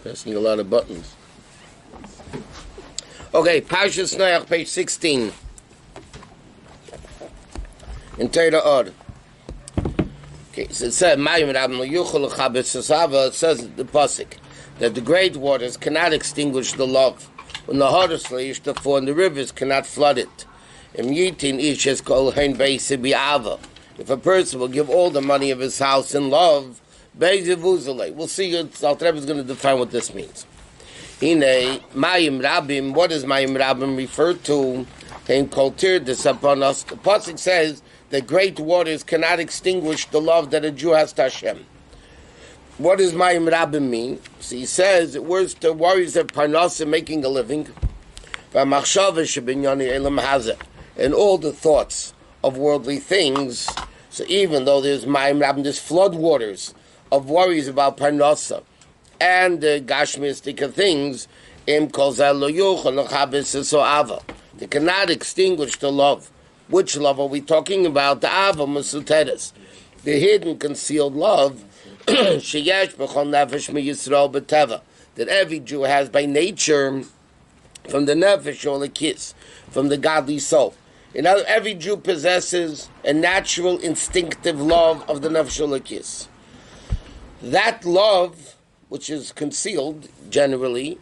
Pressing a lot of buttons. Okay, Parshat Noach, page 16. In Torah Or. Okay, so it says, it says in the Pasuk that the great waters cannot extinguish the love. When the hardest therefore the rivers cannot flood it. If a person will give all the money of his house in love, we'll see. Alter Rebbe is going to define what this means. Mayim Rabim, what does Mayim Rabim refer to? This upon us. The Pasuk says that great waters cannot extinguish the love that a Jew has to Hashem. What does Mayim Rabim mean? So he says it words to worries of Parnasa making a living, and all the thoughts of worldly things. So even though there's Mayim Rabim, there's flood waters of worries about Parnasa and Gashmistic things, they cannot extinguish the love. Which love are we talking about? The Ava Masuteres, the hidden, concealed love that every Jew has by nature from the nefesh or the kiss, from the godly soul. In other, every Jew possesses a natural, instinctive love of the nefesh or the kiss. That love, which is concealed generally,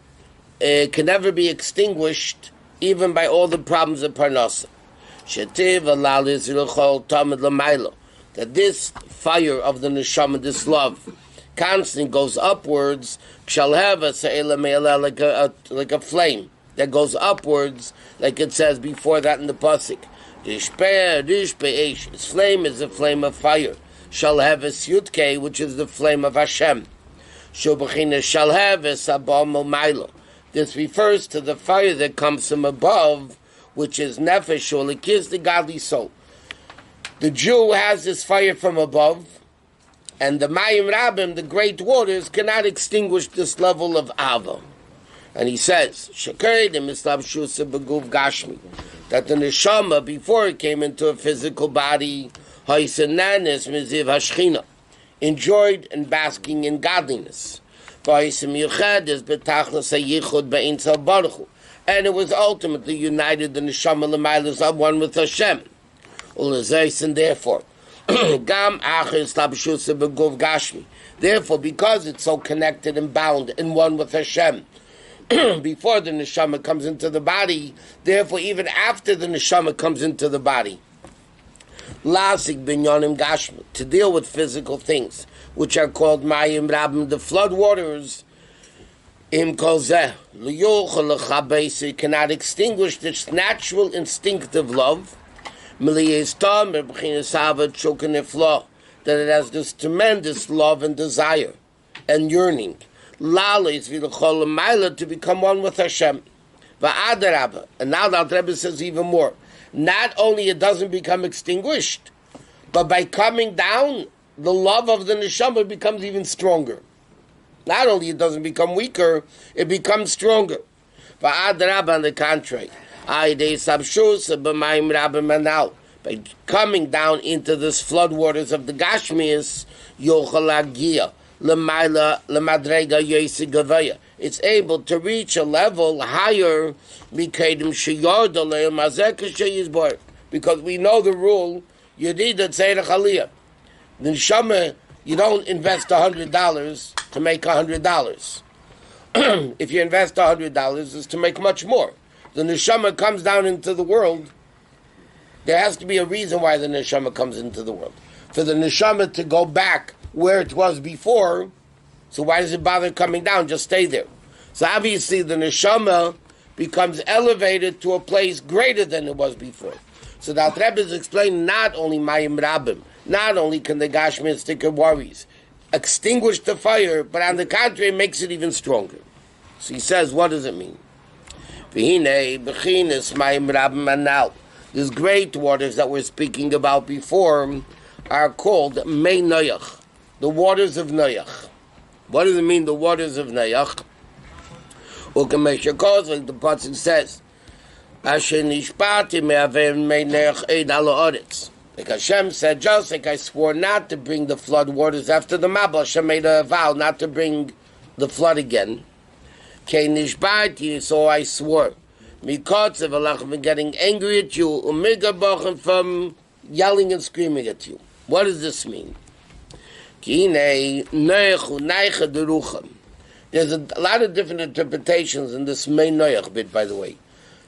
can never be extinguished even by all the problems of Parnasa. That this fire of the neshama, this love, constantly goes upwards, like a flame that goes upwards, like it says before that in the pasuk. Its flame is the flame of fire. Shall have a yudke, which is the flame of Hashem. This refers to the fire that comes from above, which is nefesh or likis, the godly soul. The Jew has this fire from above, and the Mayim Rabim, the great waters, cannot extinguish this level of Ava. And he says, that the neshama, before it came into a physical body, enjoyed and basking in godliness. And it was ultimately united, the neshama l'maylos are one with Hashem. And therefore, therefore, because it's so connected and bound and one with Hashem, before the neshama comes into the body, therefore even after the neshama comes into the body, to deal with physical things, which are called Mayim Rabim, the flood waters, cannot extinguish this natural instinctive love, that it has this tremendous love and desire and yearning to become one with Hashem. And now the Rebbe says even more. Not only it doesn't become extinguished, but by coming down, the love of the neshama becomes even stronger. Not only it doesn't become weaker, it becomes stronger. On the contrary, by coming down into this flood waters of the Gashmias, it's able to reach a level higher, because we know the rule, the neshama, you don't invest $100 to make $100. If you invest $100, it's to make much more. The neshama comes down into the world. There has to be a reason why the neshama comes into the world. For the neshama to go back where it was before, so why does it bother coming down? Just stay there. So obviously the neshama becomes elevated to a place greater than it was before. So the Alter Rebbe is explaining not only Mayim Rabim, not only can the Gashmistic worries extinguish the fire, but on the contrary, it makes it even stronger. So he says, what does it mean? These great waters that we're speaking about before are called Mei Noach, the waters of Noach. What does it mean, the waters of Noach? Like the Pasuk says, like Hashem said, just like I swore not to bring the flood waters after the Mabul, Hashem made a vow not to bring the flood again. So I swore. I'm getting angry at you, from yelling and screaming at you. What does this mean? There's a lot of different interpretations in this Mei Noach bit, by the way.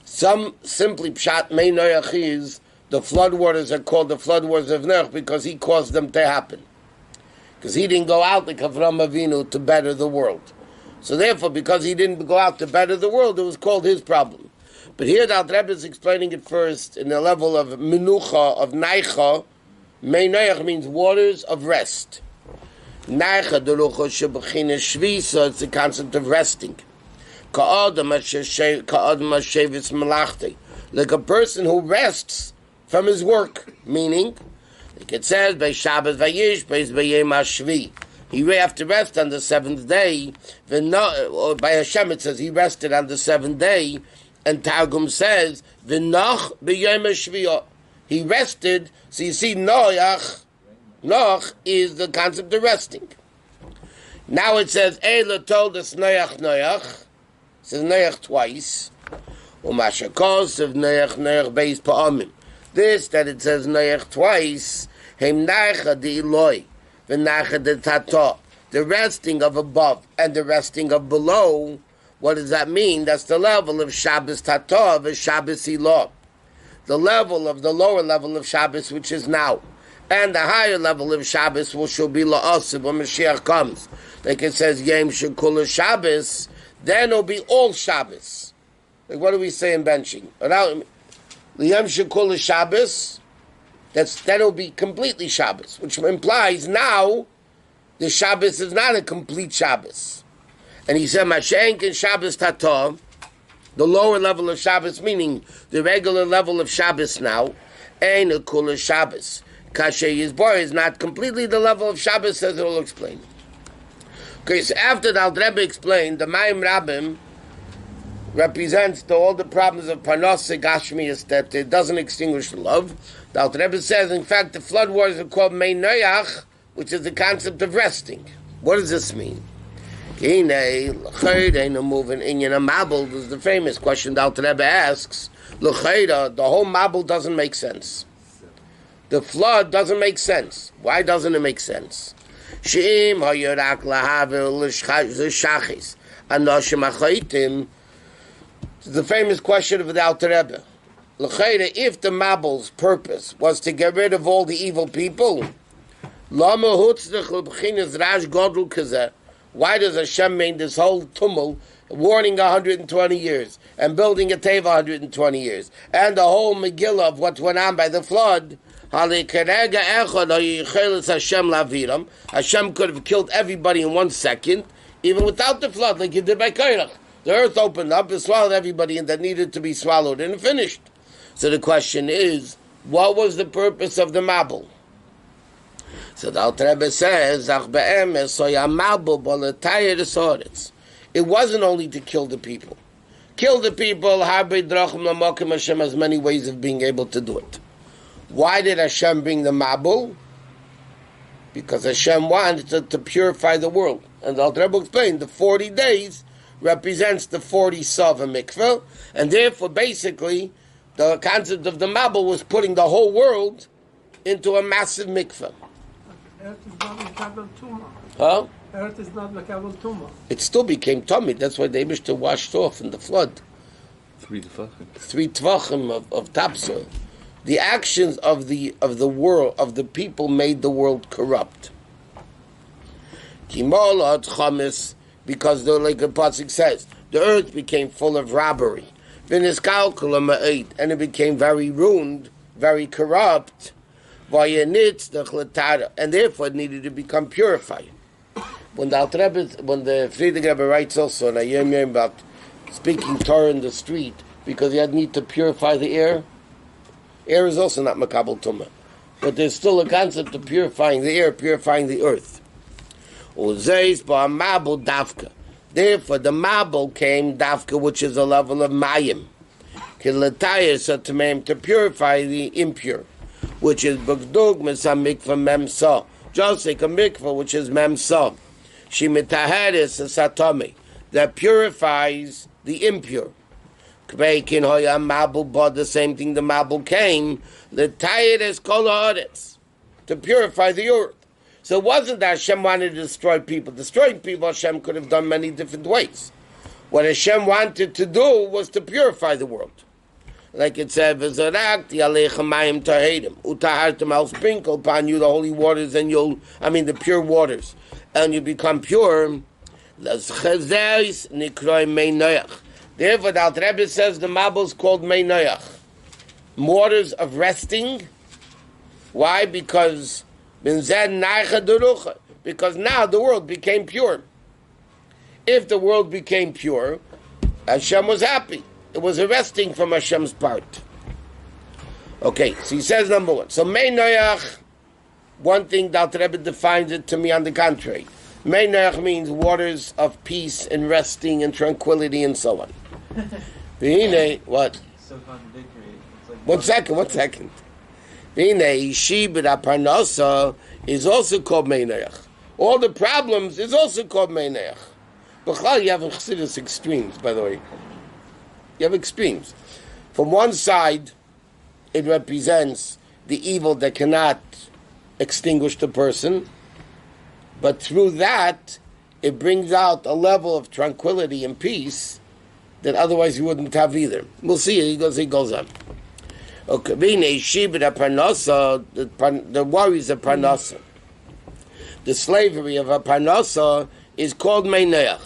Some simply pshat Mei Noach is the floodwaters are called the floodwaters of Noach because he caused them to happen. Because he didn't go out like Avram Avinu to better the world. So therefore, because he didn't go out to better the world, it was called his problem. But here the Rebbe is explaining it first in the level of Menucha, of Naicha. Mei Noach means waters of rest. Naicha derucha shebechina shvisa, it's the concept of resting. Ka'adam hashevis malachte, like a person who rests from his work, meaning, like it says, by Shabbos vayish, by Yom HaShvi. He have to rest on the seventh day. Or by Hashem it says he rested on the seventh day, and Targum says, V'noch b'yom HaShvi. He rested. So you see, Noach is the concept of resting. Now it says, Eila told us Noach. It says Noach twice. Umashakos of Noach based pa'amim. This, that it says Noach twice, Heim Naicha de Eloi, V'naicha de Tata, the resting of above and the resting of below. What does that mean? That's the level of Shabbos Tata, of Shabbos Eloi. The level of the lower level of Shabbos, which is now. And the higher level of Shabbos will be la'asib when Mashiach comes. Like it says, Yom Shekula Shabbos, then it'll be all Shabbos. Like what do we say in benching? Yom Shekula Shabbos, then it'll be completely Shabbos, which implies now the Shabbos is not a complete Shabbos. And he said, Mashenk and Shabbos Tata, the lower level of Shabbos, meaning the regular level of Shabbos now, ain't a Kula Shabbos. Kasher Yisbar is not completely the level of Shabbos, as it will explain. Okay, so after the Alter Rebbe explained, the Mayim Rabbim represents all the problems of Parnasah Gashmias, that it doesn't extinguish the love. The Alter Rebbe says, in fact, the flood waters are called Mei Noach, which is the concept of resting. What does this mean? The Mabul is the famous question the Alter Rebbe asks. The whole Mabul doesn't make sense. The flood doesn't make sense. Why doesn't it make sense? It's the famous question of the Alter Rebbe. If the Mabul's purpose was to get rid of all the evil people, why does Hashem make this whole tumult, warning 120 years, and building a Teva 120 years, and the whole Megillah of what went on by the flood? Hashem could have killed everybody in 1 second, even without the flood, like he did by Kairach. The earth opened up and swallowed everybody that needed to be swallowed, and finished. So the question is, what was the purpose of the Mabul? So the Alter Rebbe says, it wasn't only to kill the people. Kill the people, Hashem has many ways of being able to do it. Why did Hashem bring the Mabul? Because Hashem wanted to purify the world. And the Alter Rebbe explained, the 40 days represents the 40 Sov mikveh, and therefore basically the concept of the Mabul was putting the whole world into a massive mikveh. Earth is not Makabel Tumah. Huh? Earth is not Makabel Tumah. It still became tummy. That's why the Eibishter washed off in the flood. 3 Tvachim. 3 Tvachim of topsoil. The actions of the world, of the people, made the world corrupt. Because like the pasuk says, the earth became full of robbery. And it became very ruined, very corrupt. And therefore it needed to become purified. When the Friedrich Rebbe writes also in Ayom Yom about speaking Torah in the street, because he had need to purify the air. Air is also not Makabel Tumah. But there's still a concept of purifying the air, purifying the earth. Therefore the Mabul came Dafka, which is a level of Mayim. To purify the impure, which is B'gdug Mesa Mikvah Memsa. Just like a mikvah, which is Memsa. Shimitaharis and Satami. that purifies the impure. The same thing the Mabul came, the Tayyid Kol Haaretz, to purify the earth. So it wasn't that Hashem wanted to destroy people. Destroying people, Hashem could have done many different ways. What Hashem wanted to do was to purify the world. Like it said, I'll sprinkle upon you the holy waters and the pure waters, and you become pure. Therefore, the Alter Rebbe says the Mabul is called Mei Noach, waters of resting. Why? Because now the world became pure. If the world became pure, Hashem was happy. It was a resting from Hashem's part. Okay, so he says number one. So Mei Noach, one thing the Alter Rebbe defines it to me on the contrary. Mei Noach means waters of peace and resting and tranquility and so on. What? So contradictory. One second. Shibud Parnasa is also called Mei Noach. All the problems is also called Mei Noach. But you have chassidic extremes, by the way. You have extremes. From one side, it represents the evil that cannot extinguish the person, but through that, it brings out a level of tranquility and peace that otherwise you wouldn't have either. We'll see. He goes on. Okay, the worries of Parnasa, the slavery of a Parnasa is called Mei Noach.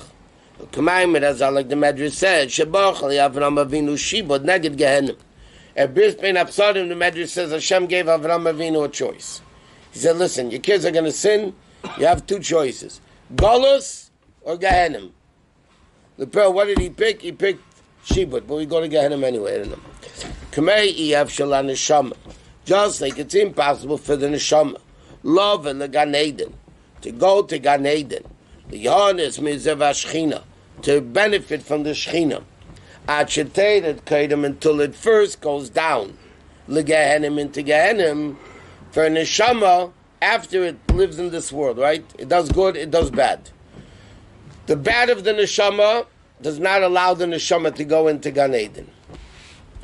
As like the Medrash said, Avram Avinu Shibud Neged Gehenim. At Bris Bein Apsadim, the Medrash says Hashem gave Avram Avinu a choice. He said, listen, your kids are going to sin, you have two choices, Golus or Gehenim. The pearl, what did he pick? He picked Shibud, but we go to Gehenim anyway. I don't know. Just like it's impossible for the Neshama, love and the Gan Eden, to go to Gan Eden, the Yohanes Mizev Shechina, to benefit from the Shechina, until it first goes down, Gehenim into Gehenim, for a Neshama, after it lives in this world, right? It does good, it does bad. The bad of the Neshama does not allow the Neshama to go into Gan Eden.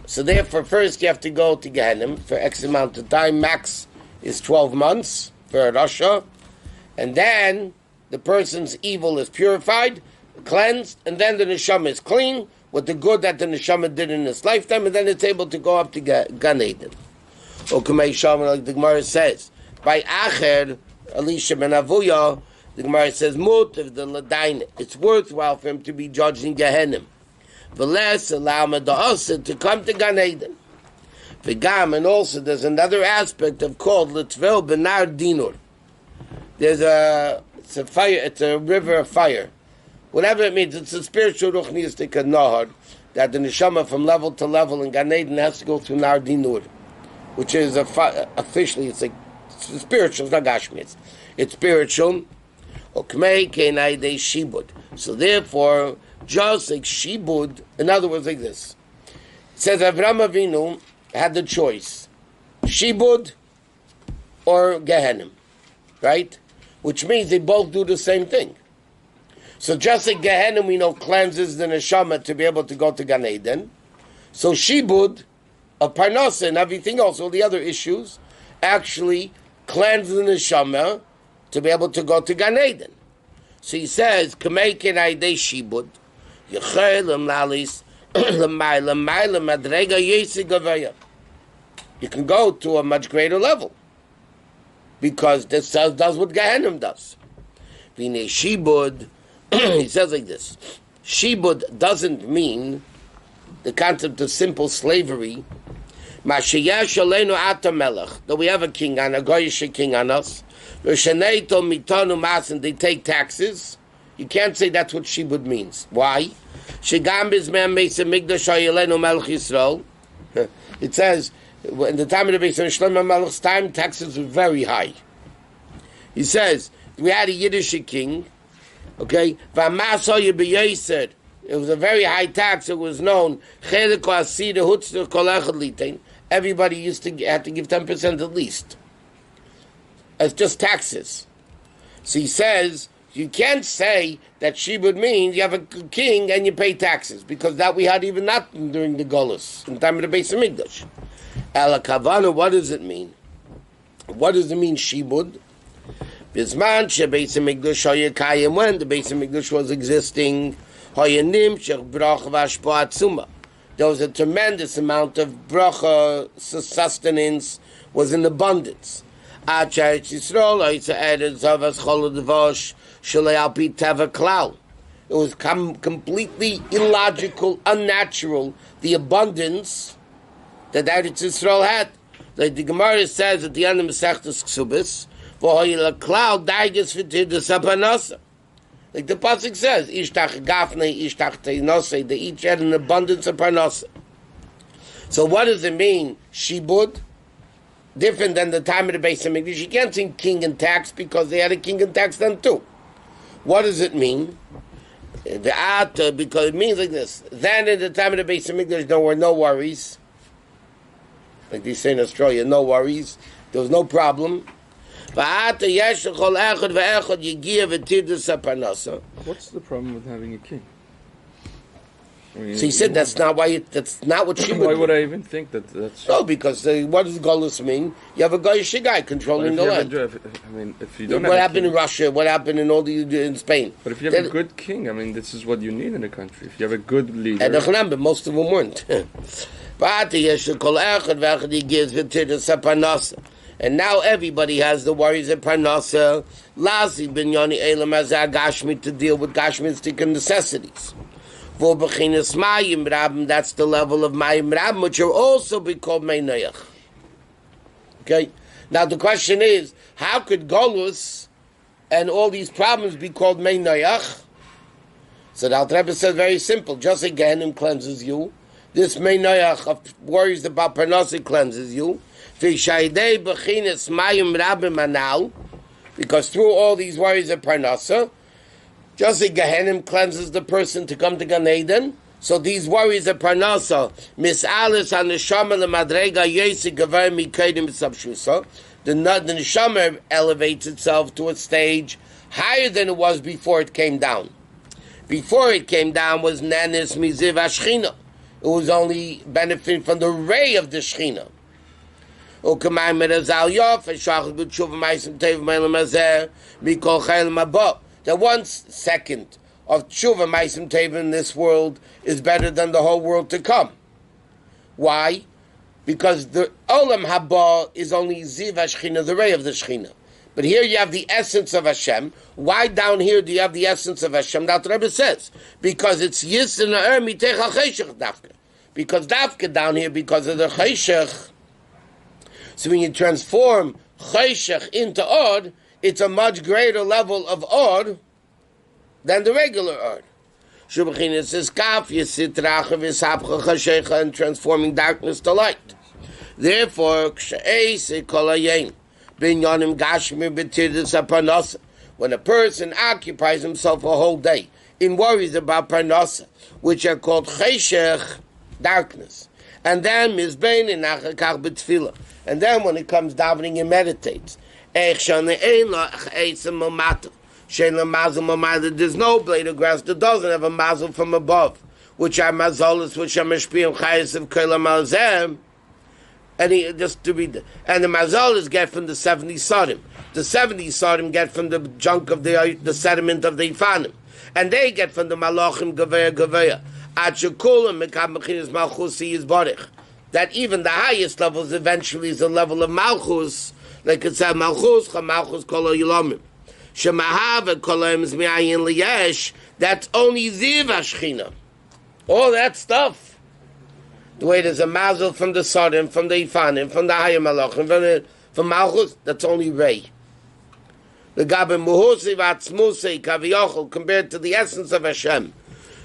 So therefore, first you have to go to Gehenim for X amount of time. Max is 12 months for a Rasha. And then the person's evil is purified, cleansed, and then the Neshama is clean with the good that the Neshama did in its lifetime, and then it's able to go up to Gan Eden. Or Kamei Shalom, like the Gemara says, by Acher, Elisha ben Avuya, the Gemara says, Mut of the Ladain, it's worthwhile for him to be judged in Gehenim. V'les allow Meda'asa to come to Gan Eden. V'gam, and also there's another aspect of called Litvel Benar Dinur. It's a fire, it's a river of fire. Whatever it means, it's a spiritual ruchnistic nahar that the neshama from level to level in Gan Eden has to go through Nar Dinur, which is officially it's spiritual, it's not Gashmi, it's spiritual. So therefore, just like Shibud, in other words, like this. It says Avram Avinu had the choice, Shibud or Gehenim, right? Which means they both do the same thing. So just like Gehenim, we know, cleanses the neshama to be able to go to Gan Eden. So Shibud of Parnasa and everything else, all the other issues, actually cleanse the neshama to be able to go to Gan Eden. So he says, Kamei Kenai De Shibud, you can go to a much greater level because this does what Gehenim does. Shibud, he says like this: Shibud doesn't mean the concept of simple slavery. That we have a king on a goyish king on us, and they take taxes. You can't say that's what Shibud means. Why? It says, in the time of the Beis Shlomo Melech's time, taxes were very high. He says, we had a Yiddish king, okay? It was a very high tax. It was known. Everybody had to give 10% at least. It's just taxes. So he says, You can't say that shibud means you have a king and you pay taxes, because that we had even not during the Golus, in the time of the Beis Hamikdash. Ela kavana, what does it mean? What does it mean, shibud? Bisman she Beis Hamikdash hoya kayim, when the Beis Hamikdash was existing, hoya nimshach bracha v'ashpa atzuma. There was a tremendous amount of bracha, sustenance was in abundance. It was completely illogical, unnatural, the abundance that Eretz Yisrael had. Like the Gemara says at the end of Masechtas Ksubis, like the pasuk says, "Ishtach gafne, ishtach teinose." They each had an abundance of parnasa. So what does it mean, shibud? Different than the time of the Beis Hamikdash. You can't think king and tax because they had a king and tax then too. What does it mean? Because it means like this. Then in the time of the Beis Hamikdash, there were no worries. Like they say in Australia, no worries. There was no problem. What's the problem with having a king? I mean, So he said that's not why. That's not what she would. why would do. I even think that's? No, because what does Golus mean? You have a Goyish guy controlling the land. If you don't What have happened a in king, Russia? What happened in in Spain? but if you have a good king, I mean, this is what you need in a country. If you have a good leader, But most of them weren't. And now everybody has the worries of parnasa. Lazi binyani elam azar gashmi to deal with gashmistic necessities. For bechinas mayim rabim, that's the level of mayim rabim, which are also be called meinayach. Okay. Now the question is, how could Golus and all these problems be called meinayach? So the Alter Rebbe says very simple. Just like Gehenim cleanses you, this meinayach of worries about parnasa cleanses you. Because through all these worries of parnasa, just like Gehenim cleanses the person to come to Gan Eden, so these worries of parnasa, mis'alis haneshama lemadrega yesi gavar mikaydim subshusa, the neshama elevates itself to a stage higher than it was before it came down. Before it came down was nanis miziv ashchina. It was only benefiting from the ray of the shchina. The 1 second of tshuva ma'asim teva in this world is better than the whole world to come. Why? Because the olam haba is only ziv hashchina, the ray of the shchina. But here you have the essence of Hashem. Why down here do you have the essence of Hashem? That's what Rabbi says. Because it's yis in the mitech ha-cheshech dafka. Because dafka down here, because of the cheshech. So when you transform cheshech into od, it's a much greater level of od than the regular od. Shubachinus is kaf, yisit rachav, yisapcha cheshecha, and transforming darkness to light. Therefore, k'she'eis kol hayein, binyanim gashmi b'tirdus ha-parnasa. When a person occupies himself a whole day in worries about parnasa, which are called cheshech, darkness, and then mizbein in achakach b'tfilah, and then when it comes davening, he meditates. There's no blade of grass that doesn't have a mazel from above, which are mazolas, which are mashpiyim chayes of kolam alzem. And he just to read, and the mazolas get from the 70 sodim. The 70 sodim get from the junk of the sediment of the ifanim, and they get from the malachim gaveya gaveya. Achukulim mekamechinas malchusi is barich. That even the highest levels eventually is a level of malchus, like it said, malchus kol yilamim. Shemahava kolayim is mi'ayin liyesh. That's only ziv hashchina. All that stuff. The way there's a mazel from the sodim, from the ifanim, from the higher malachim, from malchus, that's only ray. The gabe muhusi v'atzmusi kaviyochel compared to the essence of Hashem.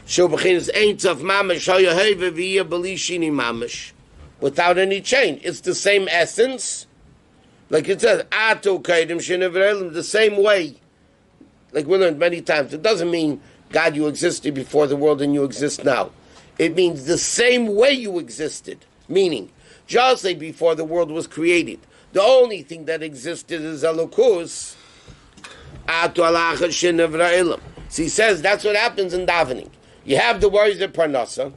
Shubachin ain't of mamash hoyaheva v'yeh belishini mamash. Without any change. It's the same essence. Like it says, the same way. Like we learned many times. It doesn't mean, God, you existed before the world and you exist now. It means the same way you existed. Meaning, just like before the world was created, the only thing that existed is Elokus. So he says that's what happens in davening. You have the worries of parnasa,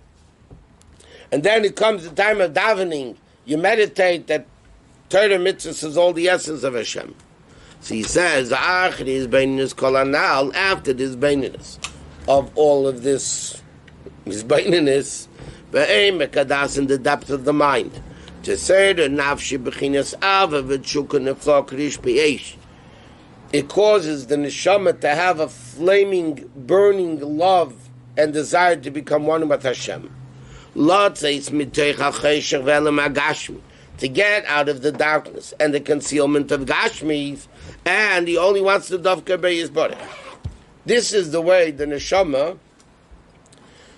and then it comes the time of davening. You meditate that Torah mitzvahs is all the essence of Hashem. So he says, after this baininess of all of this baininess, in the depth of the mind, it causes the neshama to have a flaming, burning love and desire to become one with Hashem. To get out of the darkness and the concealment of Gashmis, and he only wants to dafka by his body. This is the way the neshama,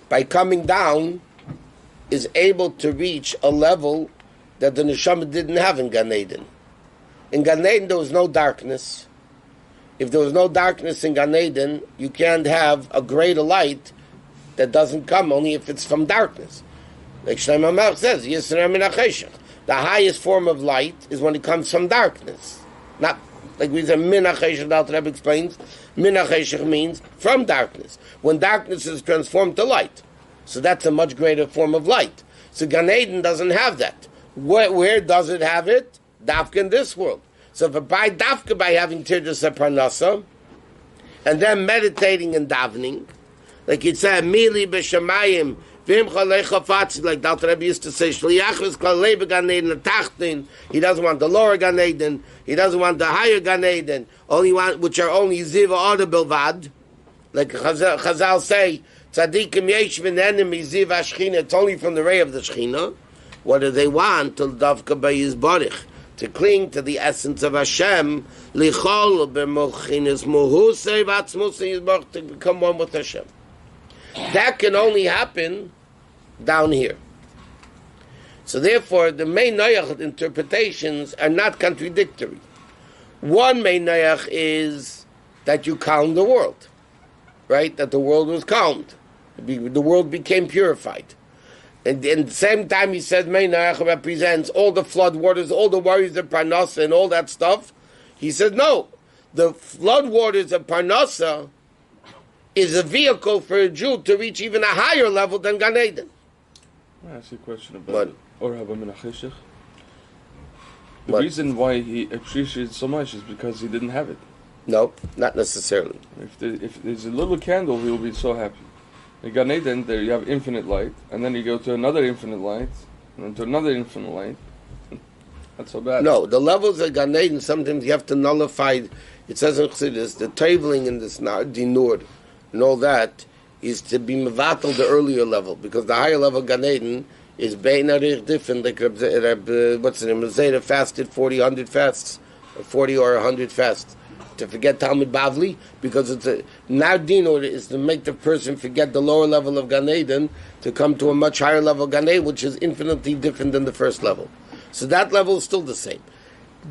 by coming down, is able to reach a level that the neshama didn't have in Gan Eden. In Gan Eden, there was no darkness. If there was no darkness in Gan Eden, you can't have a greater light that doesn't come only if it's from darkness. Like Shlomo Melech says, Yisrael min hacheshech. The highest form of light is when it comes from darkness. Not like we say min hacheshech, the Alter Rebbe explains. Min hacheshech means from darkness. When darkness is transformed to light. So that's a much greater form of light. So Gan Eden doesn't have that. Where does it have it? Dafka in this world. So if by dafka by having tirdas parnasa, and then meditating and davening, like it said, mili b'shamayim, v'im chalecha fatzi, like the Alter Rebbe used to say, shliachus klalei b'gan eden tachtin. He doesn't want the lower Gan Eden. He doesn't want the higher Gan Eden. Only want which are only ziva order bilvad. Like Chazal say, tzadikim yesh v'nenim ziva shchina. It's only from the ray of the shchina. What do they want? Till davka b'yiz barich. To cling to the essence of Hashem, lichol b'mochinis muhusei v'atzmusei yizbarach, to become one with Hashem. That can only happen down here. So therefore, the main Noach interpretations are not contradictory. One main Noach is that you calm the world, right? That the world was calmed. The world became purified. And at the same time, he said, Main Noach represents all the flood waters, all the worries of Parnasa and all that stuff. He said, no, the flood waters of Parnasa is a vehicle for a Jew to reach even a higher level than Gan Eden. I ask you a question about Or min hacheshech. The reason why he appreciated so much is because he didn't have it. No, not necessarily. If there's a little candle, he will be so happy. In Gan Eden, there you have infinite light, and then you go to another infinite light, and then to another infinite light. Not so bad. No, the levels of Gan Eden, sometimes you have to nullify. It says in Chassidus, the tabling in this dinur and all that is to be mevatel the earlier level, because the higher level of Gan Eden is bein arich different. Like what's the name? Zayda fasted 40, 100 fasts, or 40 or 100 fasts. To forget Talmud Bavli, because it's now dinur is to make the person forget the lower level of Gan Eden to come to a much higher level of Gan Eden, which is infinitely different than the first level. So that level is still the same.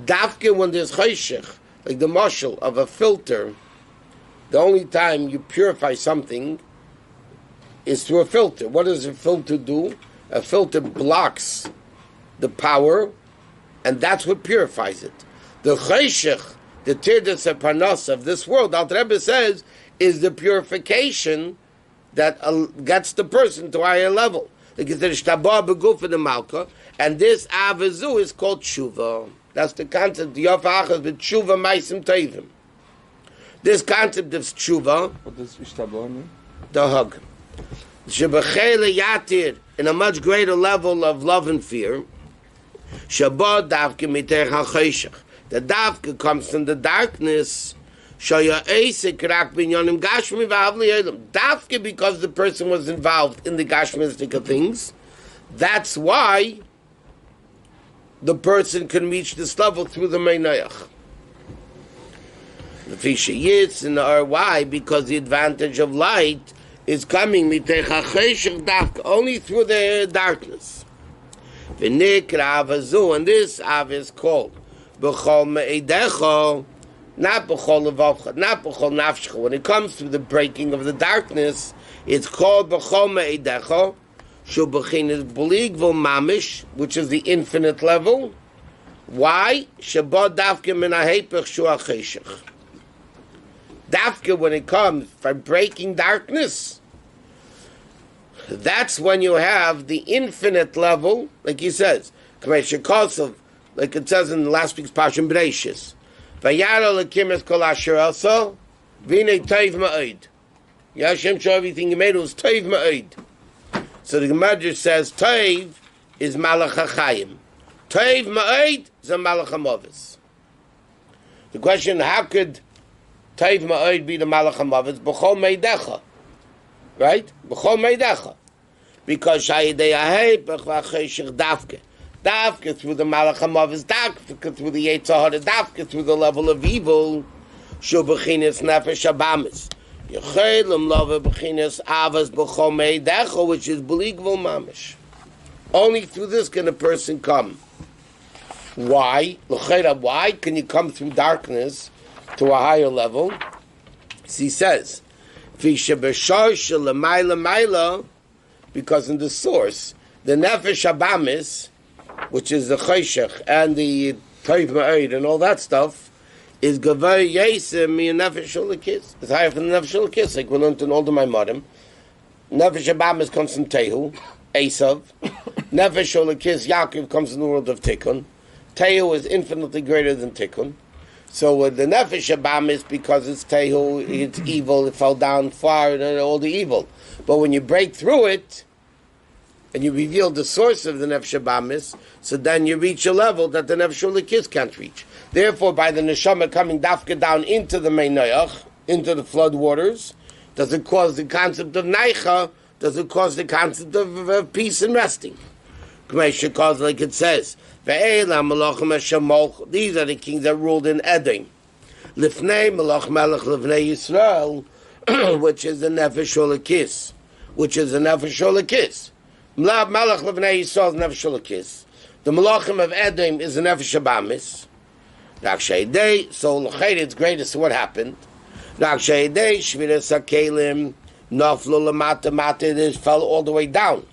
Dafke, when there's chayshech, like the mashal of a filter, the only time you purify something is through a filter. What does a filter do? A filter blocks the power, and that's what purifies it. The chayshech, the tirdas parnas of this world, Alter Rebbe says, is the purification that gets the person to a higher level. And this avazu is called tshuva. That's the concept. This concept of tshuva, what does ishtabah mean? The hug. In a much greater level of love and fear. The davka comes from the darkness. Davka, because the person was involved in the gashmistic things. That's why the person can reach this level through the meinayach. The fisha yitz and the why, because the advantage of light is coming only through the darkness. And this av is called b'chol me'edecho, not b'chol levavcha, not b'chol nafshcha. When it comes to the breaking of the darkness, it's called b'chol me'edecho, shu b'chinas b'ligvul mamish, which is the infinite level. Why? Sheba davke min ha'hepech shu ha'cheshech. Dafka, when it comes for breaking darkness, that's when you have the infinite level, like he says, like it says in last week's Parshat Noach. Vayara lekim es kol asher asa, v'nei tov ma'od. Hashem showed everything he made, it was tov ma'od. So the Gemara says, tov is malach hachayim. Tov ma'od is a malach hamavis. The question, how could tov ma'od be the malach hamavis? B'chol meidecha. Right? B'chol meidecha. Because shayidei ahepech v'acheshich dafke. Dafke through the malach hamavis, dafke through the Yetzer Hara, dafke through the level of evil. Shu b'chinas nefesh habamis. Yechelim love b'chinas avas b'chol meidecha, which is beligvul mamish. Only through this can a person come. Why? Why can you come through darkness to a higher level? So he says, because in the source, the nefesh habamis, which is the chayshech and the tov ma'od and all that stuff, is gavay yesem mi nefesh ulekis. It's higher than the nefesh ulekis. Like we learned in all the Maimarim. Nefesh habamis comes from Tehu, Esav. Nefesh ulekis, Yaakov, comes from the world of Tikkun. Tehu is infinitely greater than Tikkun. So with the nefesh habamis, because it's Tehu, it's evil, it fell down far, and all the evil. But when you break through it, and you reveal the source of the nefesh habamis, so then you reach a level that the nefesh ulekis can't reach. Therefore, by the neshama coming dafka down into the meinayach, into the flood waters, does it cause the concept of naicha? Does it cause the concept of peace and resting? Because, like it says, these are the kings that ruled in Edom. Lifnei melach melech lifnei Yisrael, which is the nefesh ulekis, which is the nefesh ulekis. Melech lifnei Yisrael is nefesh ulekis. The melachim of Edom is the nefesh habamis. So it's greatest. So what happened? Shviras naflu lamata mata. It fell all the way down.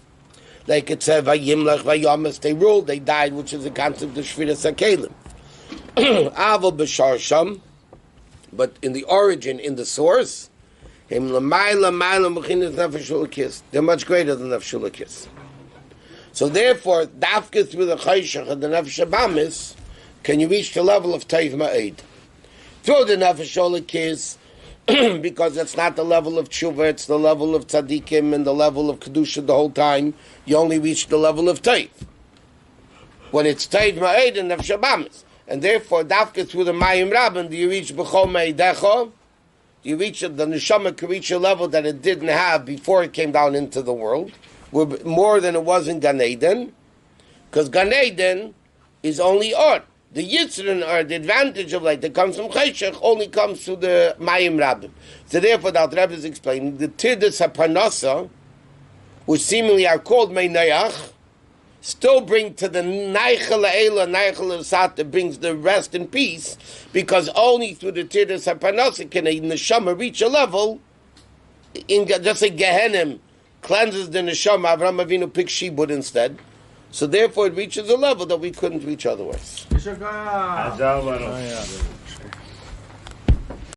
Like it said, vayimlech vayamas. They ruled. They died, which is the concept of shviras hakelim. Aval b'sharsham, but in the origin, in the source, him lamayla mayla mechinas nefesh ulekis. They're much greater than nefesh ulekis. So therefore, dafka through the chayshach and the nefesh habamis, can you reach the level of tov ma'od? Through the nefesh ulekis, because it's not the level of tshuva, it's the level of tzaddikim and the level of kedusha the whole time. You only reach the level of tov. When it's tov ma'od and nefesh habamis, and therefore, dafka through the mayim rabban, do you reach b'chol meidecha? You reach the neshama can reach a level that it didn't have before it came down into the world, more than it was in Gan Eden, because Gan Eden is only art. The yitzrin, or the advantage of light that comes from chayshach, only comes through the mayim rabbim. So therefore, the Rebbe is explaining the tirdas haparnasa, which seemingly are called meinayach, still bring to the naicha la'ela, naicha la'sata, brings the rest and peace, because only through the tirdas haparnasa can a neshama reach a level, in just like Gehenim cleanses the neshama, Avraham Avinu picks shibud instead. So therefore it reaches a level that we couldn't reach otherwise.